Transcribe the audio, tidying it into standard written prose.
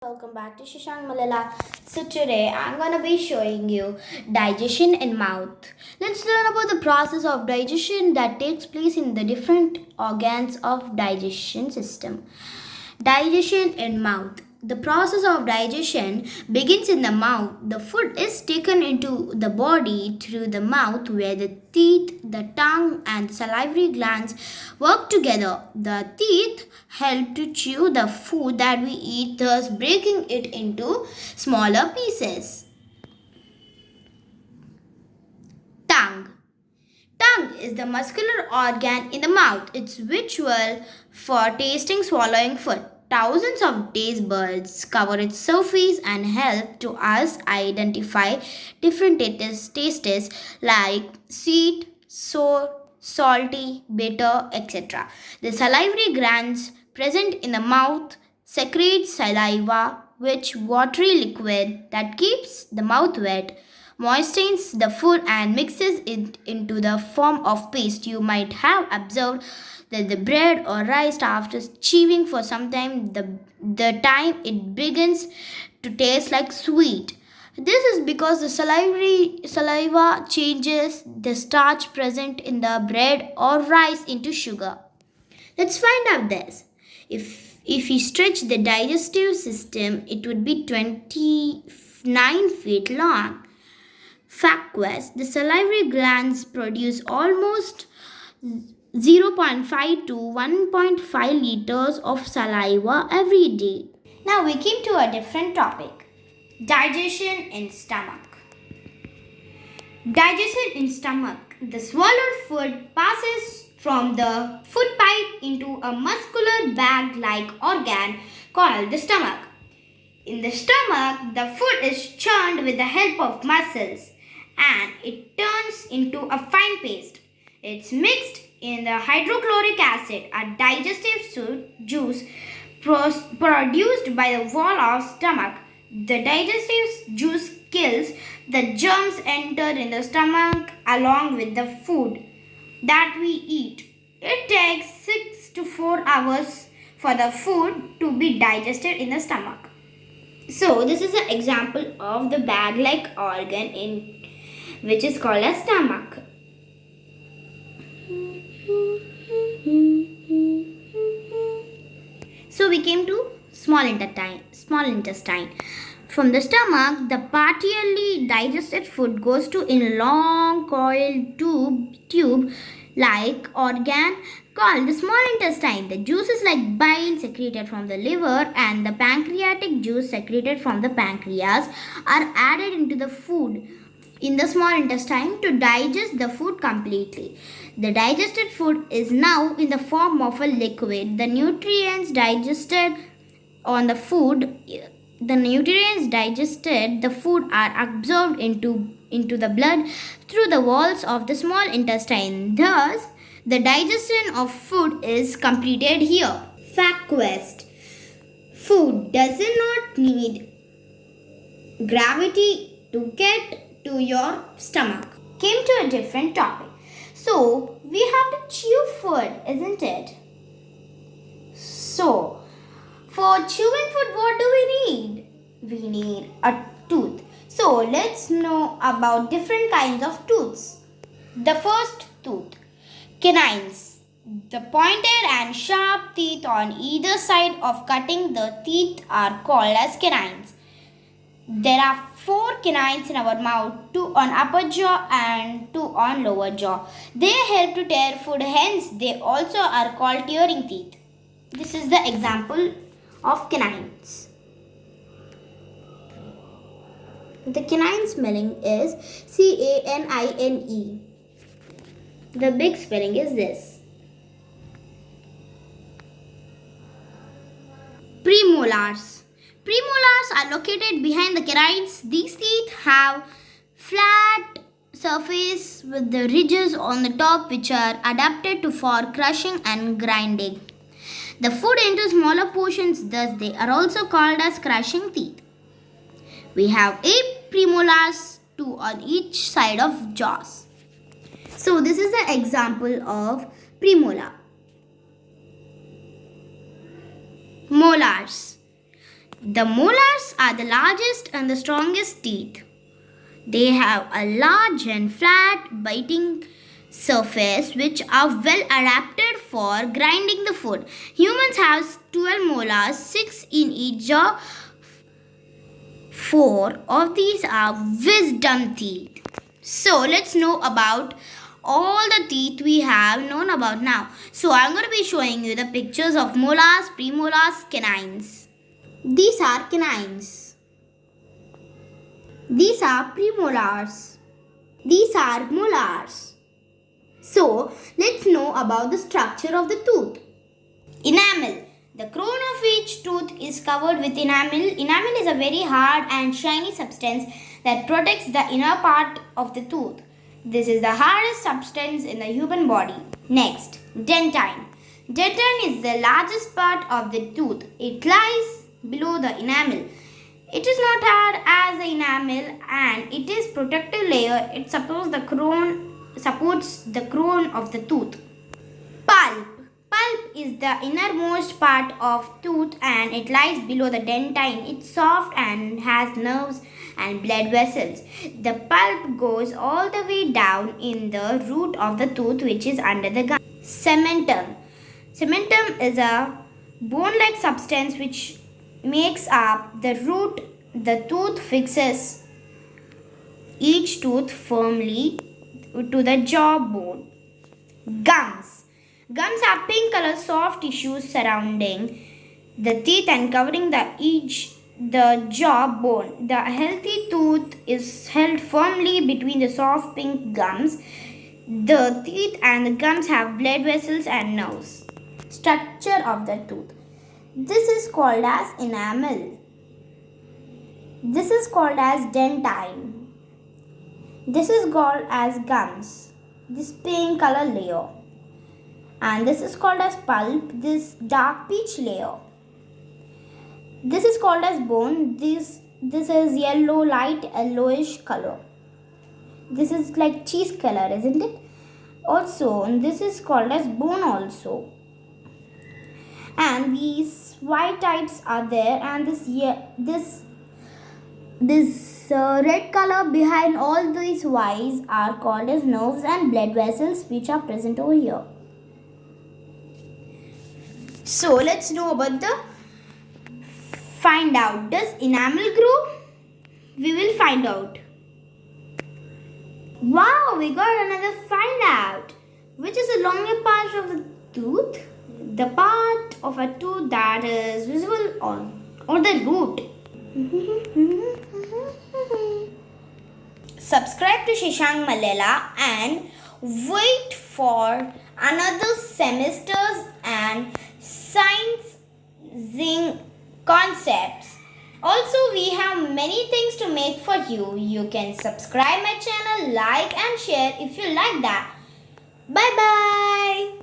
Welcome back to Shashank Malala. So today I'm gonna be showing you digestion in mouth. Let's learn about the process of digestion that takes place in the different organs of digestion system. Digestion in mouth. The process of digestion begins in the mouth. The food is taken into the body through the mouth where the teeth, the tongue, and the salivary glands work together. The teeth help to chew the food that we eat, thus breaking it into smaller pieces. Tongue. Tongue is the muscular organ in the mouth. It's visual for tasting, swallowing food. Thousands of taste buds cover its surface and help to us identify different tastes like sweet, sour, salty, bitter, etc. The salivary glands present in the mouth secrete saliva, which watery liquid that keeps the mouth wet, moistens the food and mixes it into the form of paste. You might have observed that the bread or rice after chewing for some time the time it begins to taste like sweet. This is because the saliva changes the starch present in the bread or rice into sugar. Let's find out this. If we stretch the digestive system, it would be 29 feet long. Fact quest, the salivary glands produce almost 0.5 to 1.5 liters of saliva every day. Now we came to a different topic. Digestion in stomach. Digestion in stomach. The swallowed food passes from the food pipe into a muscular bag-like organ called the stomach. In the stomach, the food is churned with the help of muscles and it turns into a fine paste. It's mixed in the hydrochloric acid, a digestive juice produced by the wall of stomach. The digestive juice kills the germs entered in the stomach along with the food that we eat. It takes 6 to 4 hours for the food to be digested in the stomach. So this is an example of the bag-like organ in which is called a stomach. So we came to small intestine. From the stomach, the partially digested food goes to a long coiled tube like organ called the small intestine. The juices like bile secreted from the liver and the pancreatic juice secreted from the pancreas are added into the food in the small intestine to digest the food completely. The digested food is now in the form of a liquid. The nutrients digested, the food are absorbed into the blood through the walls of the small intestine. Thus, the digestion of food is completed here. Fact quest. Food does not need gravity to get to your stomach. Came to a different topic. So, we have to chew food, isn't it? So, for chewing food, what do we need? We need a tooth. So, let's know about different kinds of tooths. The first tooth, canines. The pointed and sharp teeth on either side of cutting the teeth are called as canines. There are 4 canines in our mouth, 2 on upper jaw and 2 on lower jaw. They help to tear food, hence they also are called tearing teeth. This is the example of canines. The canine spelling is CANINE. The big spelling is this. Premolars. Premolars are located behind the canines. These teeth have flat surface with the ridges on the top which are adapted for crushing and grinding. The food into smaller portions, thus they are also called as crushing teeth. We have 8 premolars, 2 on each side of jaws. So this is an example of premolar. Molars. The molars are the largest and the strongest teeth. They have a large and flat biting surface which are well adapted for grinding the food. Humans have 12 molars, 6 in each jaw. 4 of these are wisdom teeth. So let's know about all the teeth we have known about now. So I'm going to be showing you the pictures of molars, premolars, canines. These are canines. These are premolars. These are molars. So let's know about the structure of the tooth. Enamel. The crown of each tooth is covered with enamel. Enamel is a very hard and shiny substance that protects the inner part of the tooth. This is the hardest substance in the human body. Next, dentine. Dentine is the largest part of the tooth. It lies below the enamel. It is not hard as the enamel and it is protective layer. It supports the crown of the tooth. Pulp. Pulp is the innermost part of tooth and it lies below the dentine. It's soft and has nerves and blood vessels. The pulp goes all the way down in the root of the tooth which is under the gum. Cementum. Cementum is a bone-like substance which makes up the root. The tooth fixes each tooth firmly to the jawbone. Gums. Gums are pink color soft tissues surrounding the teeth and covering the jawbone. The healthy tooth is held firmly between the soft pink gums. The teeth and the gums have blood vessels and nerves. Structure of the tooth. This is called as enamel. This is called as dentine. This is called as gums. This pink color layer. And this is called as pulp. This dark peach layer. This is called as bone. This is yellow, light yellowish color. This is like cheese color, isn't it? Also, this is called as bone also. And these white types are there, and this red color behind all these Y's are called as nerves and blood vessels which are present over here. So let's know about find out. Does enamel grow? We will find out. Wow, we got another find out. Which is the longer part of the tooth? The part of a tooth that is visible on the root. Subscribe to Shashank Malayala and wait for another semesters and science concepts. Also, we have many things to make for you. You can subscribe my channel, like and share if you like that. Bye bye.